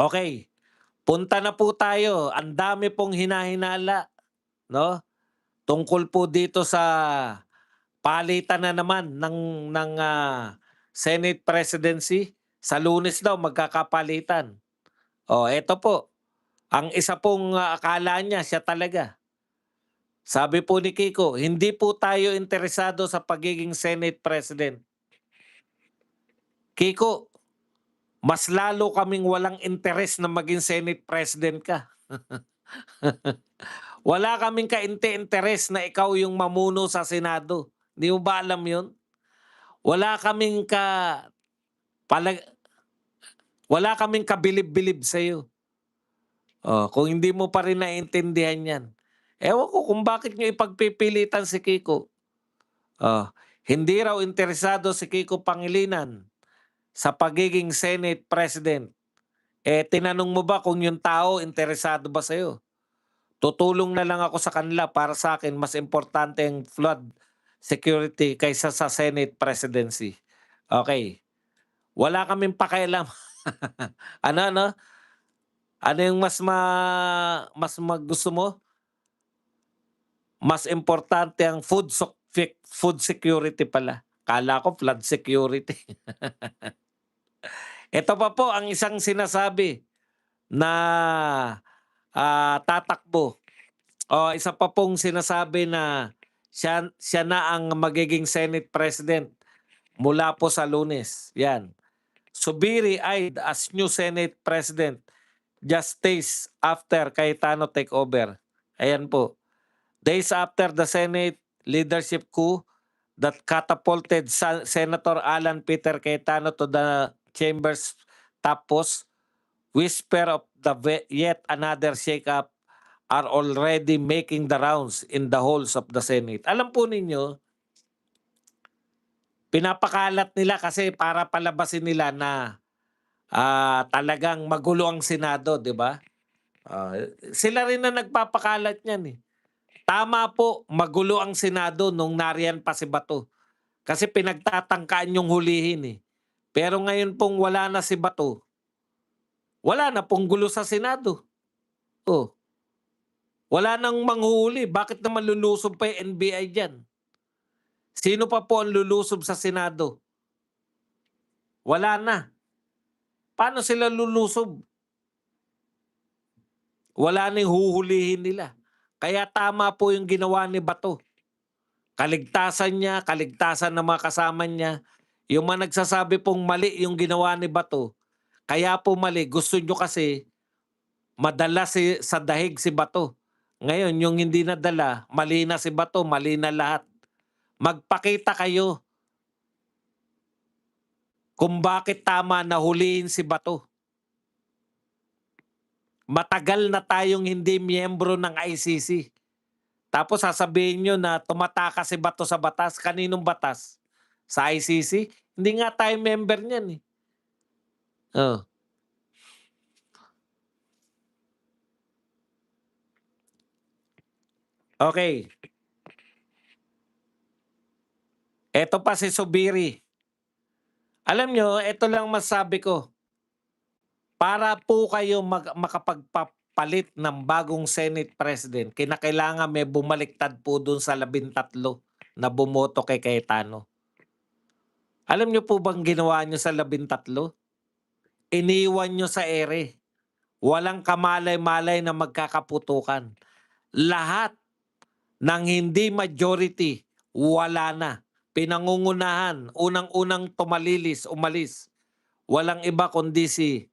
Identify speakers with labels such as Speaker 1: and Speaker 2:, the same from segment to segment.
Speaker 1: Okay, punta na po tayo. Ang dami pong hinahinala, 'no, tungkol po dito sa palitan na naman ng Senate presidency. Sa Lunes daw magkakapalitan. Oh, eto po, ang isa pong, akala niya siya talaga. Sabi po ni Kiko, "Hindi po tayo interesado sa pagiging Senate President." Kiko, mas lalo kaming walang interes na maging Senate President ka. Wala kaming kainte-interes na ikaw yung mamuno sa Senado. 'Di mo ba alam 'yun? Wala kaming palag wala kaming kabilib-bilib sa'yo. Oh, kung hindi mo pa rin naiintindihan 'yan. Ewan ko kung bakit niyo ipagpipilitan si Kiko. Oh, hindi raw interesado si Kiko Pangilinan sa pagiging Senate President. Eh, tinanong mo ba kung yung tao interesado ba sa'yo? Tutulong na lang ako sa kanila, para sa akin mas importante ang flood security kaysa sa Senate presidency. Okay, wala kaming pakialam. Ano, ano? Ano yung mas gusto mo? Mas importante ang food security pala. Akala ko flood security. Ito pa po ang isang sinasabi na, tatakbo. O isa pa pong sinasabi na siya siya na ang magiging Senate President mula po sa Lunes, 'yan. Subiri eyed as new Senate President just days after Cayetano take over. Ayan po. Days after the Senate leadership coup that catapulted Senator Alan Peter Cayetano to the chamber's top post, whisper of yet another shakeup are already making the rounds in the halls of the Senate. Alam po ninyo, pinapakalat nila kasi para palabasin nila na, talagang magulo ang Senado, 'di ba? Ah, Sila rin na nagpapakalat niyan, eh. Tama po, magulo ang Senado nung nariyan pa si Bato. Kasi pinagtatangkaan yung hulihin, eh. Pero ngayon pong wala na si Bato, wala na pong gulo sa Senado. Oh, wala nang manghuhuli, bakit naman lulusob pa yung NBI diyan? Sino pa po ang lulusob sa Senado? Wala na. Paano sila lulusob? Wala na yung huhulihin nila. Kaya tama po yung ginawa ni Bato. Kaligtasan niya, kaligtasan ng mga kasama niya. Yung mga nagsasabi pong mali yung ginawa ni Bato, kaya po mali, gusto nyo kasi madala sa dahig si Bato. Ngayon, yung hindi nadala, mali na si Bato, mali na lahat. Magpakita kayo kung bakit tama na huliin si Bato. Matagal na tayong hindi miyembro ng ICC. Tapos sasabihin nyo na tumatakas si Bato sa batas. Kaninong batas? Sa ICC? Hindi nga tayo member niyan, eh. Oh. Okay. Eto pa si Subiri. Alam nyo, eto lang masabi ko. Para po kayo makapagpapalit ng bagong Senate President, kinakailangan may bumaliktad po dun sa 13 na bumoto kay Cayetano. Alam nyo po bang ginawa nyo sa 13? Iniwan nyo sa ere. Walang kamalay-malay na magkakaputukan. Lahat ng hindi majority, wala na. Pinangungunahan, unang-unang umalis. Walang iba kundi si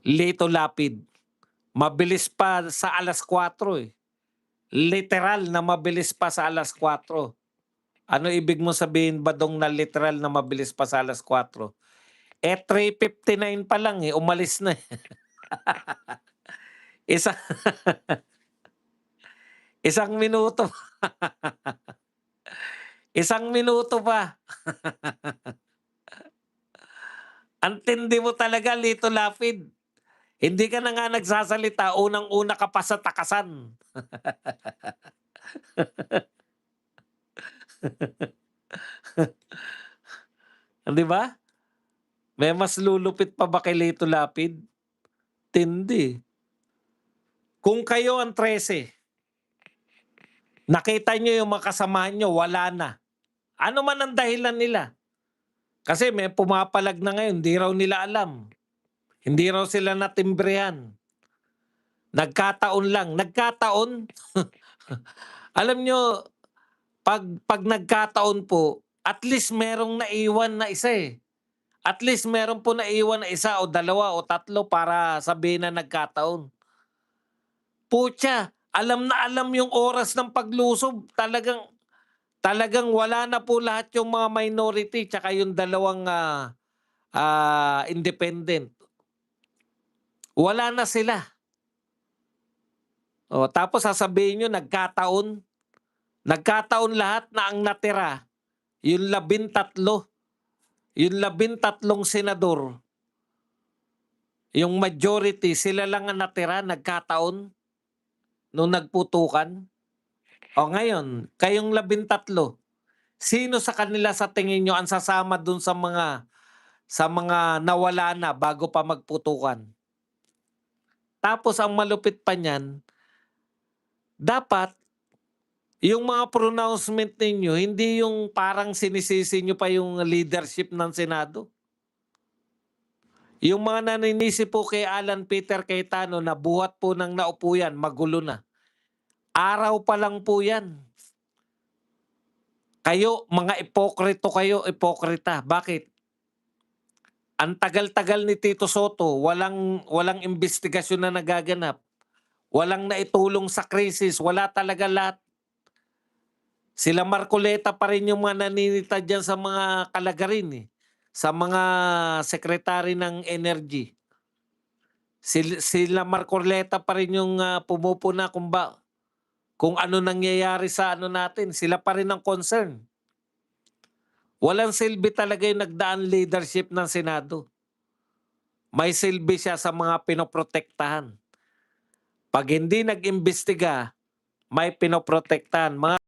Speaker 1: Lito Lapid. Mabilis pa sa 4:00, eh. Literal na mabilis pa sa 4:00. Ano ibig mo sabihin ba dong na literal na mabilis pa sa 4:00? Eh, 3:59 pa lang, eh, umalis na, eh. Isa isang minuto, isang minuto pa. Ang tindi mo talaga, Lito Lapid. Hindi ka na nga nagsasalita, unang-una ka pa sa takasan. 'Di ba? May mas lulupit pa ba kay Lito Lapid? Tindi. Kung kayo ang 13, nakita niyo yung mga kasamahan niyo wala na. Ano man ang dahilan nila? Kasi may pumapalag na ngayon, hindi raw nila alam. Hindi raw sila natimbrehan. Nagkataon lang. Nagkataon? Alam niyo, pag nagkataon po, at least merong naiwan na isa eh. At least meron po naiwan na isa o dalawa o tatlo para sabihin na nagkataon. Putya, alam na alam yung oras ng paglusob. Talagang wala na po lahat yung mga minority tsaka yung dalawang independent. Wala na sila. O, tapos sasabihin nyo, nagkataon. Nagkataon lahat na ang natira, yung 13, yung 13 senador, yung majority, sila lang ang natira, nagkataon, nung nagputukan. O ngayon, kayong 13, sino sa kanila sa tingin nyo ang sasama dun sa mga nawala na bago pa magputukan? Tapos ang malupit pa niyan, dapat yung mga pronouncement ninyo, hindi yung parang sinisisi nyo pa yung leadership ng Senado. Yung mga naninisi po kay Alan Peter Cayetano na buhat po ng naupo yan, magulo na. Araw pa lang po yan. Kayo, mga ipokrito kayo, ipokrita. Bakit? Ang tagal-tagal ni Tito Soto, walang investigasyon na nagaganap. Walang naitulong sa krisis, wala talaga lahat. Sila Marcoleta pa rin yung mga naninita dyan sa mga kalagarin eh. Sa mga sekretary ng energy. Sila Marcoleta pa rin yung pumupuna kung ano nangyayari sa ano natin. Sila pa rin ang concern. Walang silbi talaga yung nagdaan leadership ng Senado. May silbi siya sa mga pinoprotektahan. Pag hindi nag-imbestiga, may pinoprotektahan. Mga